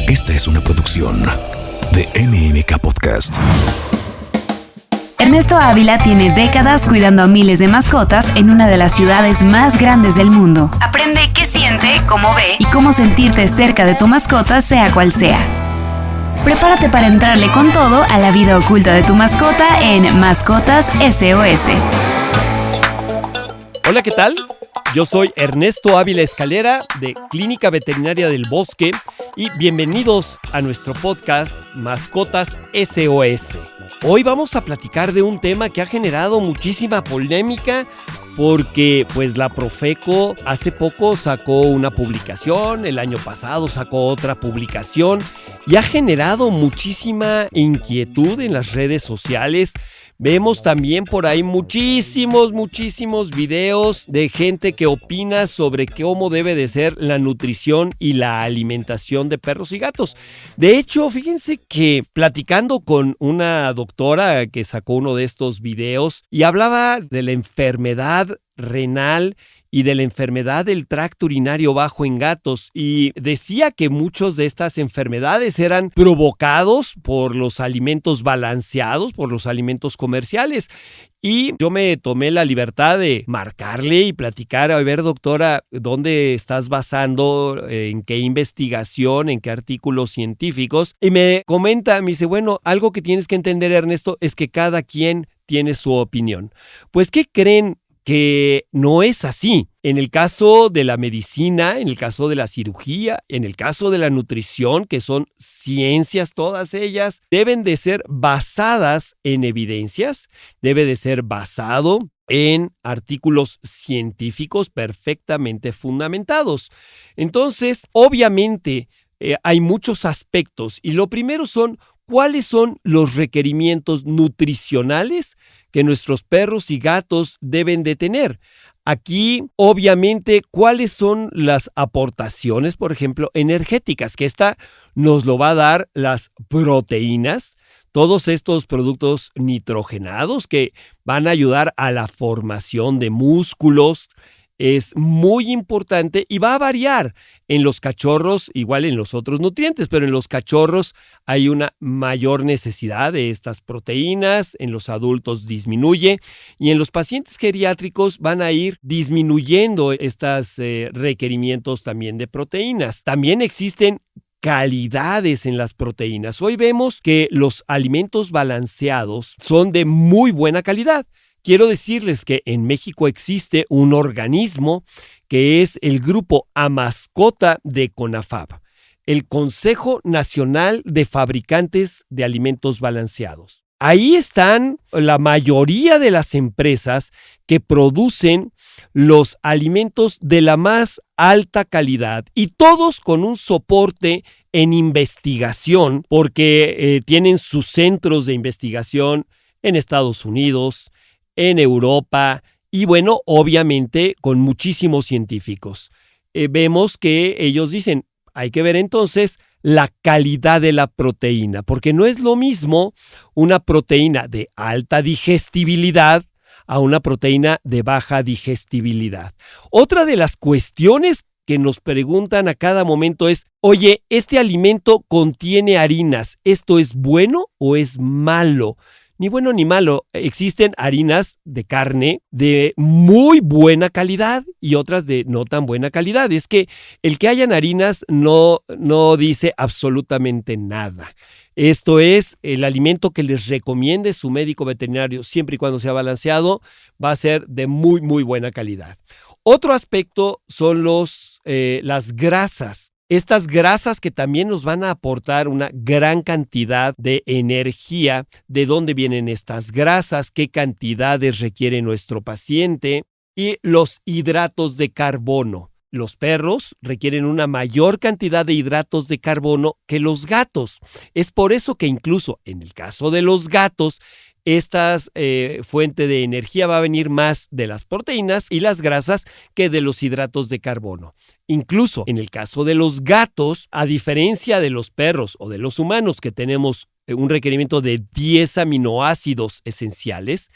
Esta es una producción de MMK Podcast. Ernesto Ávila tiene décadas cuidando a miles de mascotas en una de las ciudades más grandes del mundo. Aprende qué siente, cómo ve y cómo sentirte cerca de tu mascota, sea cual sea. Prepárate para entrarle con todo a la vida oculta de tu mascota en Mascotas SOS. Hola, ¿qué tal? Yo soy Ernesto Ávila Escalera de Clínica Veterinaria del Bosque y bienvenidos a nuestro podcast Mascotas SOS. Hoy vamos a platicar de un tema que ha generado muchísima polémica porque la Profeco hace poco sacó una publicación, el año pasado sacó otra publicación y ha generado muchísima inquietud en las redes sociales. Vemos también por ahí muchísimos videos de gente que opina sobre cómo debe de ser la nutrición y la alimentación de perros y gatos. De hecho, fíjense que platicando con una doctora que sacó uno de estos videos y hablaba de la enfermedad renal y de la enfermedad del tracto urinario bajo en gatos, y decía que muchas de estas enfermedades eran provocados por los alimentos balanceados, por los alimentos comerciales. Y yo me tomé la libertad de marcarle y platicar, a ver, doctora, ¿dónde estás basando? ¿En qué investigación? ¿En qué artículos científicos? Y me comenta, me dice, bueno, algo que tienes que entender, Ernesto, es que cada quien tiene su opinión. Pues, ¿qué creen? Que no es así. En el caso de la medicina, en el caso de la cirugía, en el caso de la nutrición, que son ciencias todas ellas, deben de ser basadas en evidencias, debe de ser basado en artículos científicos perfectamente fundamentados. Entonces, obviamente, hay muchos aspectos y lo primero son ¿cuáles son los requerimientos nutricionales que nuestros perros y gatos deben de tener? Aquí, obviamente, ¿cuáles son las aportaciones, por ejemplo, energéticas? Que esta nos lo va a dar las proteínas, todos estos productos nitrogenados que van a ayudar a la formación de músculos. Es muy importante y va a variar en los cachorros, igual en los otros nutrientes, pero en los cachorros hay una mayor necesidad de estas proteínas, en los adultos disminuye y en los pacientes geriátricos van a ir disminuyendo estos requerimientos también de proteínas. También existen calidades en las proteínas. Hoy vemos que los alimentos balanceados son de muy buena calidad. Quiero decirles que en México existe un organismo que es el Grupo Amascota de CONAFAB, el Consejo Nacional de Fabricantes de Alimentos Balanceados. Ahí están la mayoría de las empresas que producen los alimentos de la más alta calidad y todos con un soporte en investigación porque tienen sus centros de investigación en Estados Unidos, en Europa y bueno, obviamente con muchísimos científicos. Vemos que ellos dicen, hay que ver entonces la calidad de la proteína, porque no es lo mismo una proteína de alta digestibilidad a una proteína de baja digestibilidad. Otra de las cuestiones que nos preguntan a cada momento es, oye, ¿este alimento contiene harinas? ¿Esto es bueno o es malo? Ni bueno ni malo. Existen harinas de carne de muy buena calidad y otras de no tan buena calidad. Es que el que hayan harinas no dice absolutamente nada. Esto es el alimento que les recomiende su médico veterinario, siempre y cuando sea balanceado, va a ser de muy buena calidad. Otro aspecto son las grasas. Estas grasas que también nos van a aportar una gran cantidad de energía. ¿De dónde vienen estas grasas? ¿Qué cantidades requiere nuestro paciente? Y los hidratos de carbono. Los perros requieren una mayor cantidad de hidratos de carbono que los gatos. Es por eso que incluso en el caso de los gatos, esta fuente de energía va a venir más de las proteínas y las grasas que de los hidratos de carbono. Incluso en el caso de los gatos, a diferencia de los perros o de los humanos que tenemos un requerimiento de 10 aminoácidos esenciales,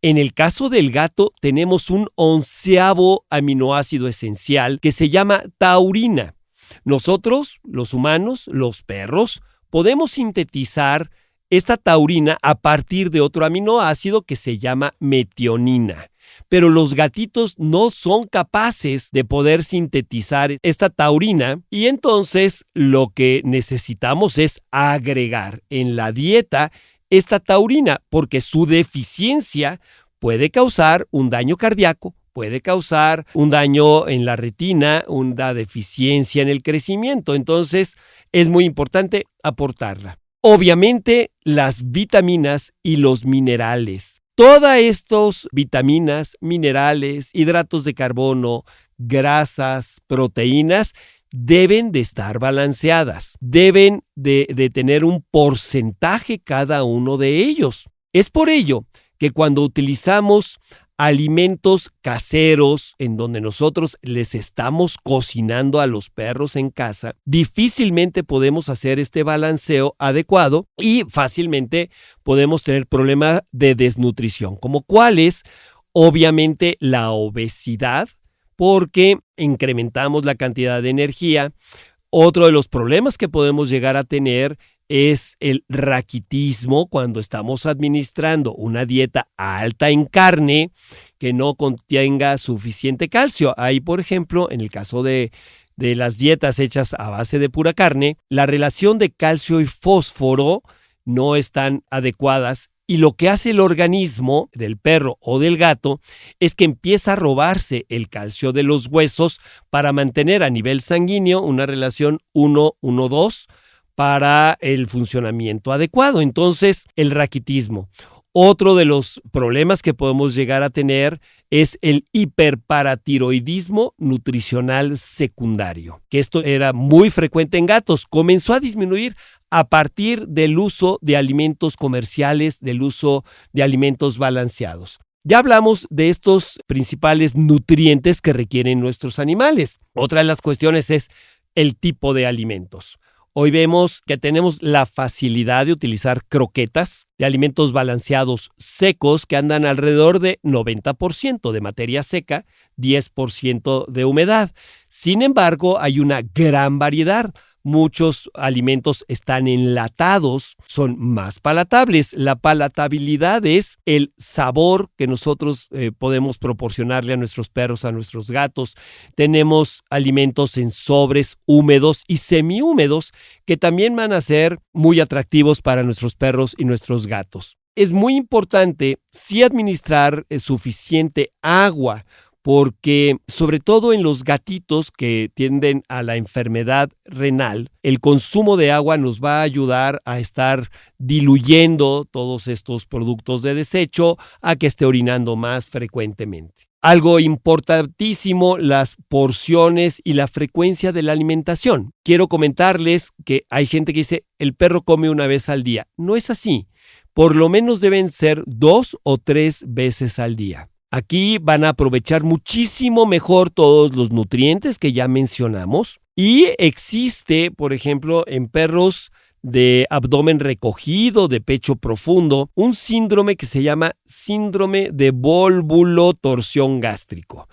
en el caso del gato tenemos un 11º aminoácido esencial que se llama taurina. Nosotros, los humanos, los perros, podemos sintetizar esta taurina a partir de otro aminoácido que se llama metionina. Pero los gatitos no son capaces de poder sintetizar esta taurina y entonces lo que necesitamos es agregar en la dieta esta taurina porque su deficiencia puede causar un daño cardíaco, puede causar un daño en la retina, una deficiencia en el crecimiento. Entonces es muy importante aportarla. Obviamente las vitaminas y los minerales. Todas estas vitaminas, minerales, hidratos de carbono, grasas, proteínas, deben de estar balanceadas. Deben de tener un porcentaje cada uno de ellos. Es por ello que cuando utilizamos alimentos caseros en donde nosotros les estamos cocinando a los perros en casa, difícilmente podemos hacer este balanceo adecuado y fácilmente podemos tener problemas de desnutrición, como cuáles, obviamente la obesidad, porque incrementamos la cantidad de energía. Otro de los problemas que podemos llegar a tener es el raquitismo cuando estamos administrando una dieta alta en carne que no contenga suficiente calcio. Ahí, por ejemplo, en el caso de las dietas hechas a base de pura carne, la relación de calcio y fósforo no están adecuadas y lo que hace el organismo del perro o del gato es que empieza a robarse el calcio de los huesos para mantener a nivel sanguíneo una relación 1-1-2 para el funcionamiento adecuado. Entonces, el raquitismo. Otro de los problemas que podemos llegar a tener es el hiperparatiroidismo nutricional secundario, que esto era muy frecuente en gatos. Comenzó a disminuir a partir del uso de alimentos comerciales, del uso de alimentos balanceados. Ya hablamos de estos principales nutrientes que requieren nuestros animales. Otra de las cuestiones es el tipo de alimentos. Hoy vemos que tenemos la facilidad de utilizar croquetas de alimentos balanceados secos que andan alrededor de 90% de materia seca, 10% de humedad. Sin embargo, hay una gran variedad. Muchos alimentos están enlatados, son más palatables. La palatabilidad es el sabor que nosotros podemos proporcionarle a nuestros perros, a nuestros gatos. Tenemos alimentos en sobres húmedos y semihúmedos que también van a ser muy atractivos para nuestros perros y nuestros gatos. Es muy importante sí administrar suficiente agua, porque sobre todo en los gatitos que tienden a la enfermedad renal, el consumo de agua nos va a ayudar a estar diluyendo todos estos productos de desecho, a que esté orinando más frecuentemente. Algo importantísimo, las porciones y la frecuencia de la alimentación. Quiero comentarles que hay gente que dice, el perro come una vez al día. No es así. Por lo menos deben ser 2 o 3 veces al día. Aquí van a aprovechar muchísimo mejor todos los nutrientes que ya mencionamos. Y existe, por ejemplo, en perros de abdomen recogido, de pecho profundo, un síndrome que se llama síndrome de volvulotorsión gástrico.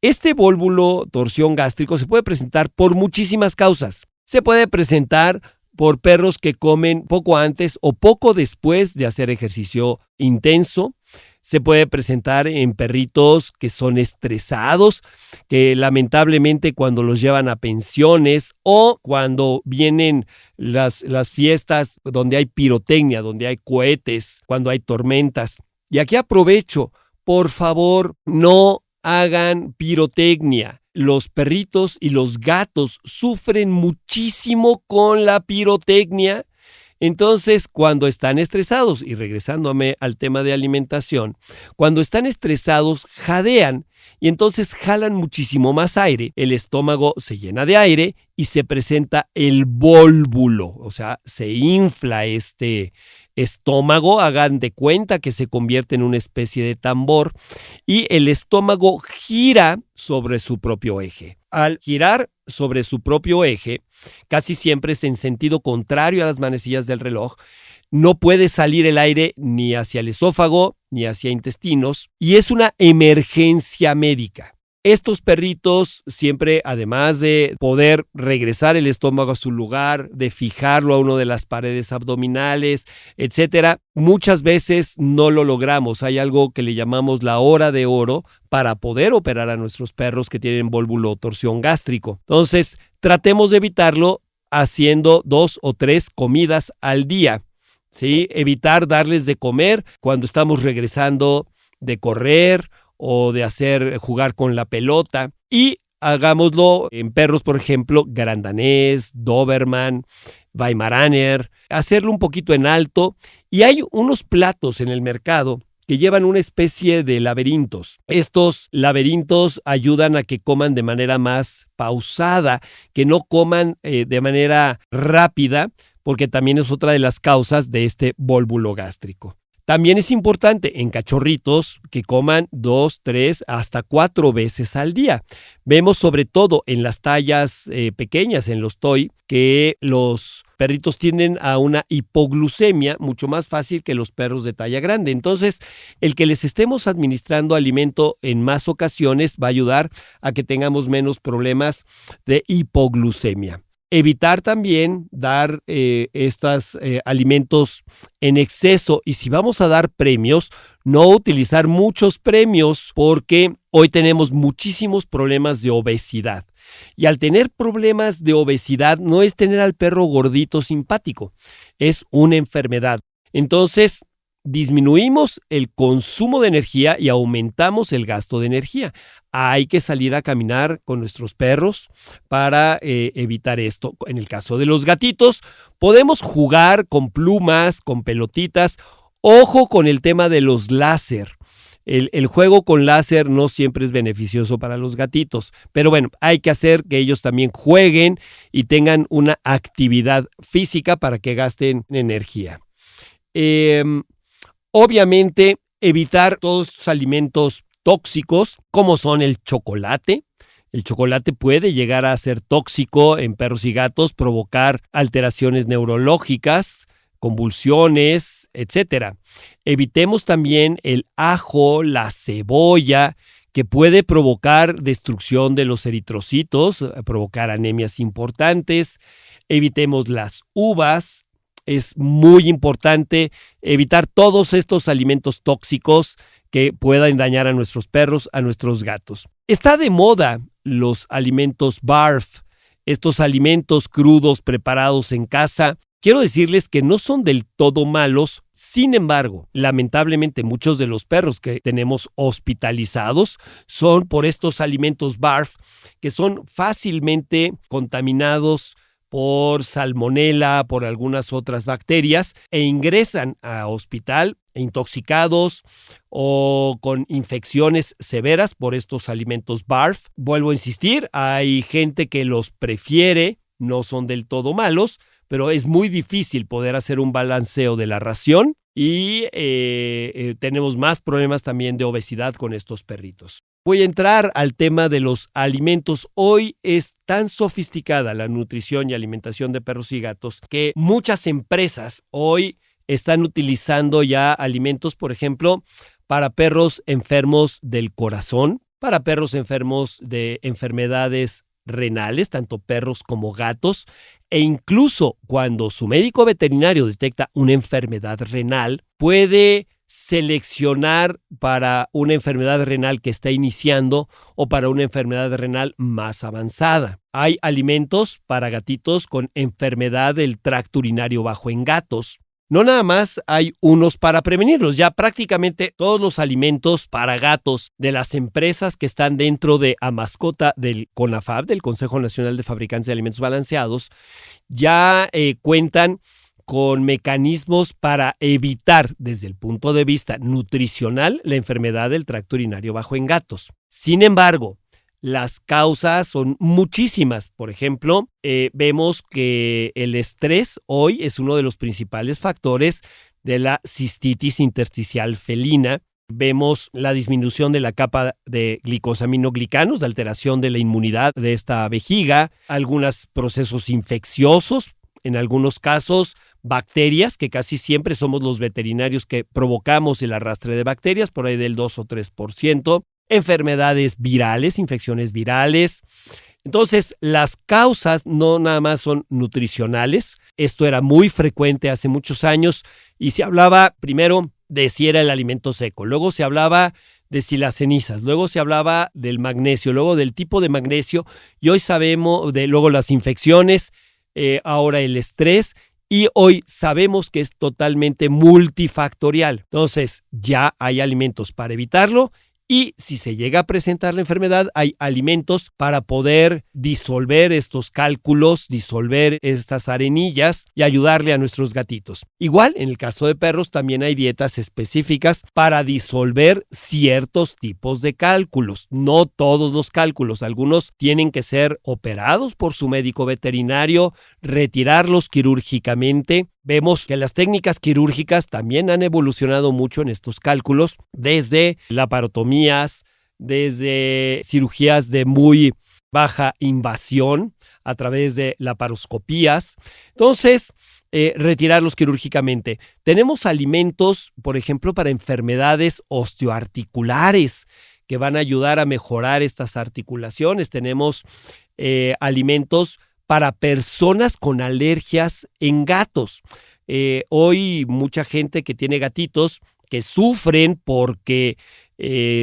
Este volvulotorsión gástrico se puede presentar por muchísimas causas. Se puede presentar por perros que comen poco antes o poco después de hacer ejercicio intenso. Se puede presentar en perritos que son estresados, que lamentablemente cuando los llevan a pensiones o cuando vienen las fiestas donde hay pirotecnia, donde hay cohetes, cuando hay tormentas. Y aquí aprovecho, por favor, no hagan pirotecnia. Los perritos y los gatos sufren muchísimo con la pirotecnia. Entonces, cuando están estresados, y regresándome al tema de alimentación, cuando están estresados jadean y entonces jalan muchísimo más aire, el estómago se llena de aire y se presenta el vólvulo, o sea, se infla este estómago, hagan de cuenta que se convierte en una especie de tambor y el estómago gira sobre su propio eje. Al girar sobre su propio eje, casi siempre es en sentido contrario a las manecillas del reloj, no puede salir el aire ni hacia el esófago ni hacia intestinos y es una emergencia médica. Estos perritos siempre, además de poder regresar el estómago a su lugar, de fijarlo a una de las paredes abdominales, etcétera, muchas veces no lo logramos. Hay algo que le llamamos la hora de oro para poder operar a nuestros perros que tienen volvulotorsión gástrico. Entonces, tratemos de evitarlo haciendo 2 o 3 comidas al día, ¿sí? Evitar darles de comer cuando estamos regresando de correr o de jugar con la pelota, y hagámoslo en perros, por ejemplo, Gran Danés, Doberman, Weimaraner, hacerlo un poquito en alto. Y hay unos platos en el mercado que llevan una especie de laberintos. Estos laberintos ayudan a que coman de manera más pausada, que no coman de manera rápida, porque también es otra de las causas de este vólvulo gástrico. También es importante en cachorritos que coman 2, 3, hasta 4 veces al día. Vemos sobre todo en las tallas pequeñas, en los toy, que los perritos tienden a una hipoglucemia mucho más fácil que los perros de talla grande. Entonces, el que les estemos administrando alimento en más ocasiones va a ayudar a que tengamos menos problemas de hipoglucemia. Evitar también dar estos alimentos en exceso, y si vamos a dar premios, no utilizar muchos premios, porque hoy tenemos muchísimos problemas de obesidad. Y al tener problemas de obesidad no es tener al perro gordito simpático, es una enfermedad. Entonces, disminuimos el consumo de energía y aumentamos el gasto de energía. Hay que salir a caminar con nuestros perros para evitar esto. En el caso de los gatitos, podemos jugar con plumas, con pelotitas. Ojo con el tema de los láser. El juego con láser no siempre es beneficioso para los gatitos, pero bueno, hay que hacer que ellos también jueguen y tengan una actividad física para que gasten energía. Obviamente, evitar todos los alimentos tóxicos, como son el chocolate. El chocolate puede llegar a ser tóxico en perros y gatos, provocar alteraciones neurológicas, convulsiones, etc. Evitemos también el ajo, la cebolla, que puede provocar destrucción de los eritrocitos, provocar anemias importantes. Evitemos las uvas. Es muy importante evitar todos estos alimentos tóxicos que puedan dañar a nuestros perros, a nuestros gatos. Está de moda los alimentos BARF, estos alimentos crudos preparados en casa. Quiero decirles que no son del todo malos. Sin embargo, lamentablemente muchos de los perros que tenemos hospitalizados son por estos alimentos BARF, que son fácilmente contaminados por salmonela, por algunas otras bacterias, e ingresan a hospital intoxicados o con infecciones severas por estos alimentos BARF. Vuelvo a insistir, hay gente que los prefiere, no son del todo malos, pero es muy difícil poder hacer un balanceo de la ración y tenemos más problemas también de obesidad con estos perritos. Voy a entrar al tema de los alimentos. Hoy es tan sofisticada la nutrición y alimentación de perros y gatos que muchas empresas hoy están utilizando ya alimentos, por ejemplo, para perros enfermos del corazón, para perros enfermos de enfermedades renales, tanto perros como gatos, e incluso cuando su médico veterinario detecta una enfermedad renal, puede seleccionar para una enfermedad renal que está iniciando o para una enfermedad renal más avanzada. Hay alimentos para gatitos con enfermedad del tracto urinario bajo en gatos. No nada más hay unos para prevenirlos, ya prácticamente todos los alimentos para gatos de las empresas que están dentro de Amascota del CONAFAB, del Consejo Nacional de Fabricantes de Alimentos Balanceados, ya cuentan con mecanismos para evitar desde el punto de vista nutricional la enfermedad del tracto urinario bajo en gatos. Sin embargo, las causas son muchísimas. Por ejemplo, vemos que el estrés hoy es uno de los principales factores de la cistitis intersticial felina. Vemos la disminución de la capa de glicosaminoglicanos, de alteración de la inmunidad de esta vejiga, algunos procesos infecciosos, en algunos casos bacterias, que casi siempre somos los veterinarios que provocamos el arrastre de bacterias, por ahí del 2 o 3%. enfermedades virales, infecciones virales. Entonces, las causas no nada más son nutricionales. Esto era muy frecuente hace muchos años y se hablaba primero de si era el alimento seco, luego se hablaba de si las cenizas, luego se hablaba del magnesio, luego del tipo de magnesio y hoy sabemos luego las infecciones, ahora el estrés y hoy sabemos que es totalmente multifactorial. Entonces, ya hay alimentos para evitarlo. Y si se llega a presentar la enfermedad, hay alimentos para poder disolver estos cálculos, disolver estas arenillas y ayudarle a nuestros gatitos. Igual, en el caso de perros, también hay dietas específicas para disolver ciertos tipos de cálculos. No todos los cálculos. Algunos tienen que ser operados por su médico veterinario, retirarlos quirúrgicamente. Vemos que las técnicas quirúrgicas también han evolucionado mucho en estos cálculos, desde laparotomías, desde cirugías de muy baja invasión a través de laparoscopías. Entonces, retirarlos quirúrgicamente. Tenemos alimentos, por ejemplo, para enfermedades osteoarticulares que van a ayudar a mejorar estas articulaciones. Tenemos alimentos para personas con alergias en gatos. Hoy mucha gente que tiene gatitos que sufren porque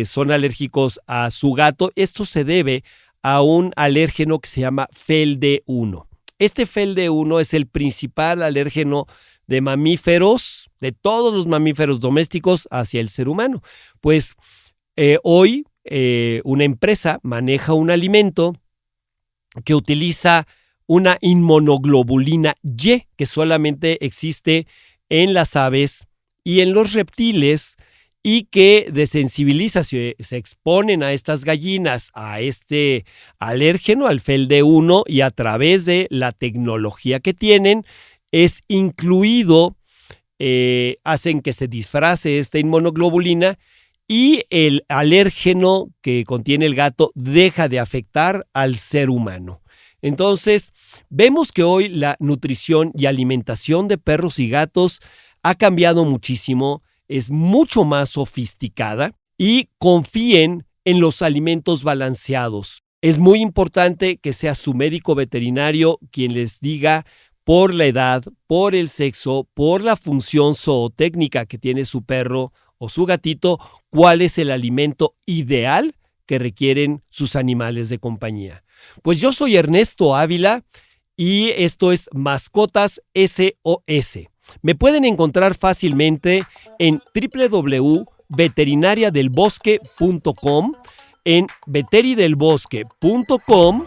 son alérgicos a su gato. Esto se debe a un alérgeno que se llama FeLD1. Este FeLD1 es el principal alérgeno de mamíferos, de todos los mamíferos domésticos hacia el ser humano. Pues hoy una empresa maneja un alimento que utiliza una inmunoglobulina Y que solamente existe en las aves y en los reptiles y que desensibiliza, se exponen a estas gallinas a este alérgeno, al FeLD1 y a través de la tecnología que tienen es incluido, hacen que se disfrace esta inmunoglobulina y el alérgeno que contiene el gato deja de afectar al ser humano. Entonces, vemos que hoy la nutrición y alimentación de perros y gatos ha cambiado muchísimo, es mucho más sofisticada y confíen en los alimentos balanceados. Es muy importante que sea su médico veterinario quien les diga por la edad, por el sexo, por la función zootécnica que tiene su perro o su gatito, cuál es el alimento ideal que requieren sus animales de compañía. Pues yo soy Ernesto Ávila y esto es Mascotas SOS. Me pueden encontrar fácilmente en www.veterinariadelbosque.com, en veteridelbosque.com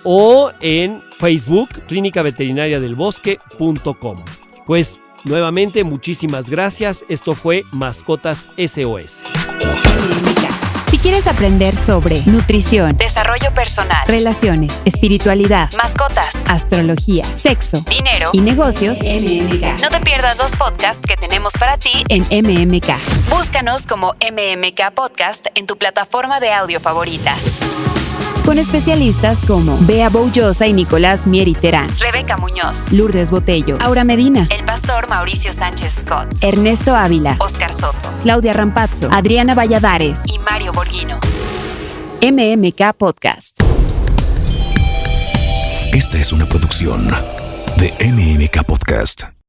o en Facebook, clínicaveterinariadelbosque.com. Pues nuevamente muchísimas gracias. Esto fue Mascotas SOS. Si quieres aprender sobre nutrición, desarrollo personal, relaciones, espiritualidad, mascotas, astrología, sexo, dinero y negocios, MMK. No te pierdas los podcasts que tenemos para ti en MMK. Búscanos como MMK Podcast en tu plataforma de audio favorita. Con especialistas como Bea Boullosa y Nicolás Mieri Terán, Rebeca Muñoz, Lourdes Botello, Aura Medina, el pastor Mauricio Sánchez Scott, Ernesto Ávila, Oscar Soto, Claudia Rampazzo, Adriana Valladares y Mario Borghino. MMK Podcast. Esta es una producción de MMK Podcast.